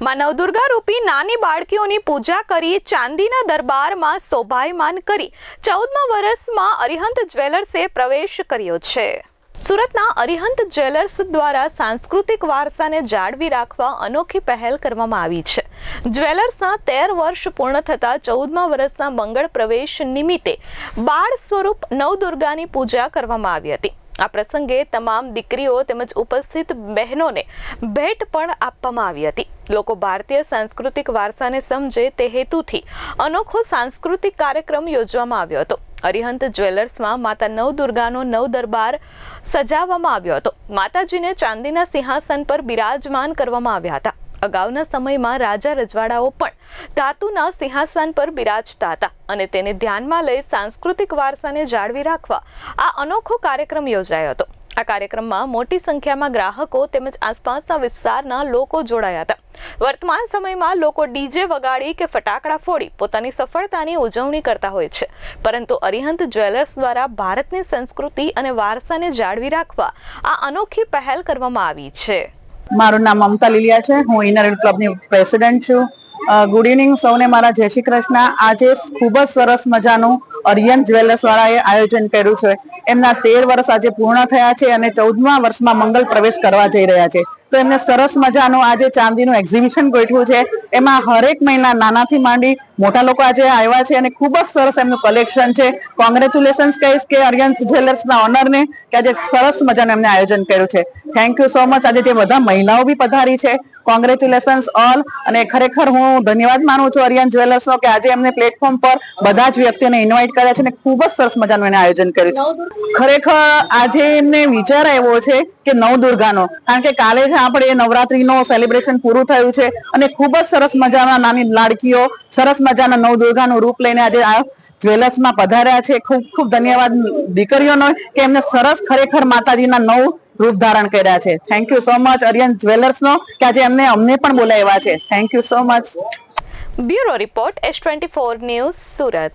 માં નવદુર્ગા રૂપી નાની બાળકીઓની પૂજા કરી ચાંદીના દરબારમાં શોભાયમાન કરી 14મા વર્ષમાં અરિહંત જ્વેલર્સે પ્રવેશ કર્યો છે। સુરતના અરિહંત જ્વેલર્સ દ્વારા સાંસ્કૃતિક વારસાને જાળવી રાખવા અનોખી પહેલ કરવામાં આવી છે। જ્વેલર્સના 13 વર્ષ પૂર્ણ થતા 14મા વર્ષના મંગળ પ્રવેશ નિમિત્તે બાળ સ્વરૂપ નવદુર્ગાની પૂજા કરવામાં આવી હતી। આ પ્રસંગે તમામ દીકરીઓ તેમજ ઉપસ્થિત બહેનોને ભેટ પણ આપવામાં આવી હતી। લોકો ભારતીય સાંસ્કૃતિક વારસાને સમજે તે હેતુથી અનોખો સાંસ્કૃતિક કાર્યક્રમ યોજવામાં આવ્યો હતો। અરિહંત જ્વેલર્સમાં માતા નવદુર્ગાનો નવદરબાર સજાવવામાં આવ્યો હતો। માતાજીને ચાંદીના સિંહાસન પર બિરાજમાન કરવામાં આવ્યા હતા। અગાઉના સમયમાં રાજા રજવાડાઓ પણ ધાતુના સિંહાસન પર બિરાજતા હતા અને તેને ધ્યાનમાં લઈ સાંસ્કૃતિક વારસાને જાળવી રાખવા આ અનોખો કાર્યક્રમ યોજાયો હતો। આ કાર્યક્રમમાં મોટી સંખ્યામાં ગ્રાહકો તેમજ આસપાસના વિસ્તારના લોકો જોડાયા હતા। વર્તમાન સમયમાં લોકો ડીજે વગાડી કે ફટાકડા ફોડી પોતાની સફળતાની ઉજવણી કરતા હોય છે, પરંતુ અરિહંત જ્વેલર્સ દ્વારા ભારતની સંસ્કૃતિ અને વારસાને જાળવી રાખવા આ અનોખી પહેલ કરવામાં આવી છે। મારું નામ મમતા લીલિયા છે। હું ઇનર ક્લબની પ્રેસિડેન્ટ છું। ગુડ ઇવનિંગ સૌને મારા જય શ્રી કૃષ્ણ। આજે ખૂબ જ સરસ મજાનું અરિહંત જ્વેલર્સ વાળાએ આયોજન કર્યું છે। એમના 13 વર્ષ આજે પૂર્ણ થયા છે અને 14મા વર્ષમાં મંગલ પ્રવેશ કરવા જઈ રહ્યા છે। તો એમને સરસ મજાનું આજે ચાંદીનું એક્ઝિબિશન ગોઠવ્યું છે। એમાં હરેક મહિના નાનાથી માંડી મોટા લોકો આજે આવ્યા છે અને ખૂબ જ સરસ એમનું કલેક્શન છે। કોંગ્રેચ્યુલેશન્સ કહીશ કે અરિહંત જ્વેલર્સના ઓનરને કે આજે સરસ મજાનું એમને આયોજન કર્યું છે। Thank you so much. આજે જે બધા મહિલાઓ બી પધારી છે, કોંગ્રેચ્યુલેશન્સ ઓલ। અને ખરેખર હું ધન્યવાદ માનું છું અરિહંત જ્વેલર્સનો કે આજે એમને પ્લેટફોર્મ પર બધા જ વ્યક્તિઓને ઇન્વાઇટ કર્યા છે અને ખૂબ જ સરસ મજાનું એને આયોજન કર્યું છે। ખરેખર આજે એમને વિચાર આવ્યો છે કે નવદુર્ગાનો, કારણ કે કાલે જ આપણે નવરાત્રીનો સેલિબ્રેશન પૂરું થયું છે અને ખૂબ જ સરસ મજાના નાની લાડકીઓ સરસ મજાના નવદુર્ગાનું રૂપ લઈને આજે આ જ્વેલર્સમાં પધાર્યા છે। ખૂબ ખૂબ ધન્યવાદ દીકરીઓનો કે એમને સરસ ખરેખર માતાજીના નવ રૂપ ધારણ કર્યા છે। Thank you so much Arihant જ્વેલર્સનો કે આજે અમને પણ બોલાવ્યા છે। Thank you so much. Bureau report S24 news Surat.